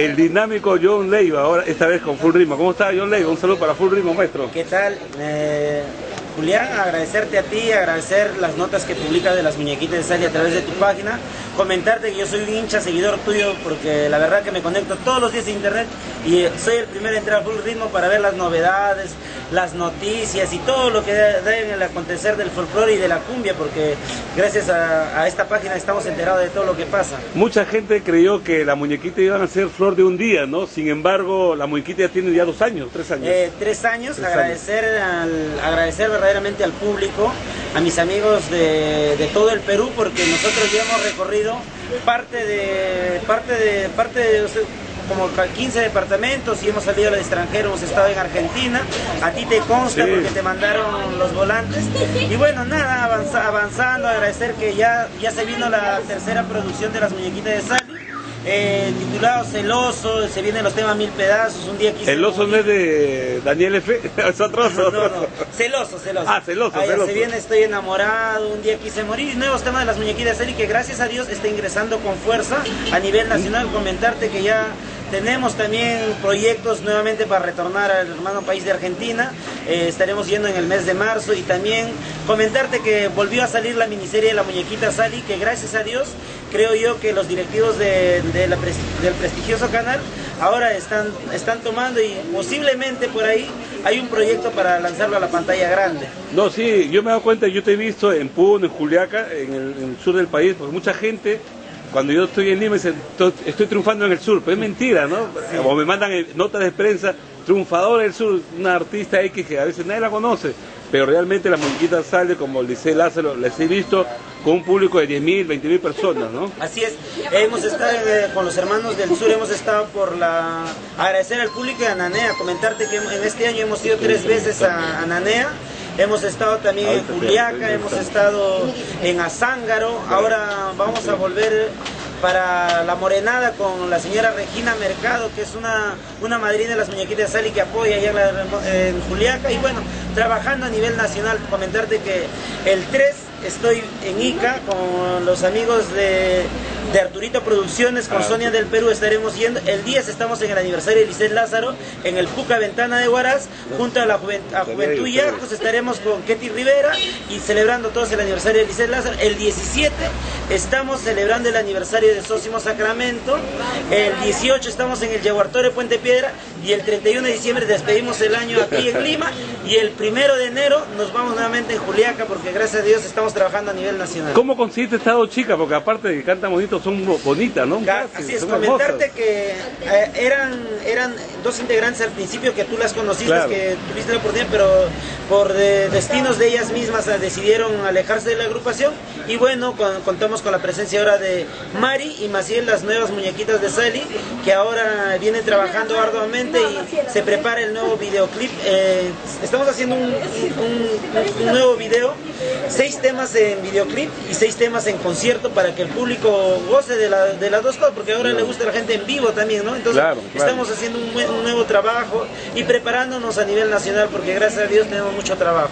El dinámico John Leiva, ahora esta vez con Full Ritmo. ¿Cómo está John Leiva? Un saludo para Full Ritmo, maestro. ¿Qué tal? Julián, agradecerte a ti, agradecer las notas que publicas de las muñequitas de Sally a través de tu página, comentarte que yo soy un hincha seguidor tuyo porque la verdad que me conecto todos los días a internet y soy el primero en entrar a Full Ritmo para ver las novedades, las noticias y todo lo que da en el acontecer del folclore y de la cumbia, porque gracias a esta página estamos enterados de todo lo que pasa. Mucha gente creyó que la muñequita iban a ser flor de un día, ¿no? Sin embargo, la muñequita ya tiene ya 2 años, 3 años. 3 años, agradecer verdaderamente al público, a mis amigos de todo el Perú, porque nosotros ya hemos recorrido parte de como 15 departamentos y hemos salido al extranjero, hemos estado en Argentina, a ti te consta, sí, porque te mandaron los volantes, y bueno, nada, avanzando, agradecer que ya se vino la tercera producción de las muñequitas de Sally, titulado Celoso, se vienen los temas 1000 pedazos, un día quise... ¿El oso no es de Daniel F? ¿Es otro oso? No, Celoso. Ah, Celoso. Se viene Estoy enamorado, un día quise morir, y nuevos temas de las muñequitas de Sally que gracias a Dios está ingresando con fuerza a nivel nacional. Comentarte que ya tenemos también proyectos nuevamente para retornar al hermano país de Argentina, estaremos yendo en el mes de marzo, y también comentarte que volvió a salir la miniserie de la muñequita Sally, que gracias a Dios creo yo que los directivos del prestigioso canal ahora están tomando, y posiblemente por ahí hay un proyecto para lanzarlo a la pantalla grande. No, sí, yo me he dado cuenta, yo te he visto en Puno, en Juliaca, en el sur del país, porque mucha gente... Cuando yo estoy en Lima, estoy triunfando en el sur, pero es mentira, ¿no? Sí. O me mandan notas de prensa, triunfador del sur, una artista X que a veces nadie la conoce, pero realmente la muñequita Sally, como dice Lázaro, les he visto con un público de 10.000, 20.000 personas, ¿no? Así es, hemos estado con los hermanos del sur, hemos estado agradecer al público de Ananea, comentarte que en este año hemos ido 3 veces a Ananea. Hemos estado también en Juliaca, hemos estado en Azángaro, ahora vamos a volver para la Morenada con la señora Regina Mercado, que es una madrina de las muñequitas de Sally que apoya allá en Juliaca, y bueno, trabajando a nivel nacional. Comentarte que el 3 estoy en Ica con los amigos de Arturito Producciones, con Sonia del Perú estaremos yendo. El 10 estamos en el aniversario de Lisset Lázaro en el Puca Ventana de Huaraz, junto a la Juventud Yacos estaremos con Ketty Rivera y celebrando todos el aniversario de Lisset Lázaro. El 17 estamos celebrando el aniversario de Sósimo Sacramento, el 18 estamos en el Yaguartore Puente Piedra, y el 31 de diciembre despedimos el año aquí en Lima, y el 1 de enero nos vamos nuevamente en Juliaca, porque gracias a Dios estamos trabajando a nivel nacional. ¿Cómo consiste esta dos chicas? Porque aparte de que cantan bonito, son bonitas, ¿no? Así es, comentarte hermosas. Que eran 2 integrantes al principio que tú las conociste, claro, que tuviste la oportunidad, pero por destinos de ellas mismas decidieron alejarse de la agrupación, y bueno, contamos con la presencia ahora de Mari y Maciel, las nuevas muñequitas de Sally, que ahora vienen trabajando arduamente y se prepara el nuevo videoclip. Estamos haciendo un nuevo video, 6 temas en videoclip y 6 temas en concierto, para que el público goce de las dos cosas, porque ahora le gusta a la gente en vivo también, ¿no? Entonces estamos haciendo un nuevo trabajo y preparándonos a nivel nacional, porque gracias a Dios tenemos mucho trabajo.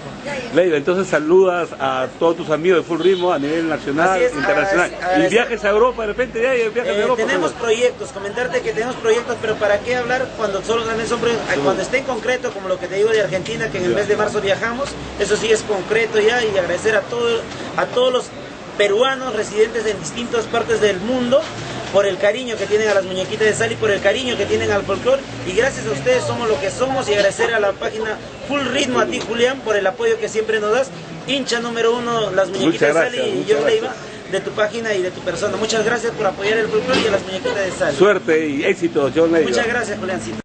Leiva, entonces saludas a todos tus amigos de Full Ritmo a nivel nacional, internacional. ¿Y viajes a Europa de repente? ¿Ya hay viajes a Europa? Tenemos proyectos, comentarte que tenemos proyectos, pero ¿para qué hablar cuando solo también son proyectos? Cuando esté en concreto, como lo que te digo de Argentina, que en el mes de marzo viajamos, eso sí es concreto ya, y agradecer a todos los peruanos residentes en distintas partes del mundo por el cariño que tienen a las muñequitas de Sally, por el cariño que tienen al folclore, y gracias a ustedes somos lo que somos, y agradecer a la página Full Ritmo, a ti Julián, por el apoyo que siempre nos das, hincha número 1 las muñequitas de Sally, y John Leiva, de tu página y de tu persona. Muchas gracias por apoyar el folclore y a las muñequitas de Sally. Suerte y éxito, John Leiva. Muchas gracias, Juliancito.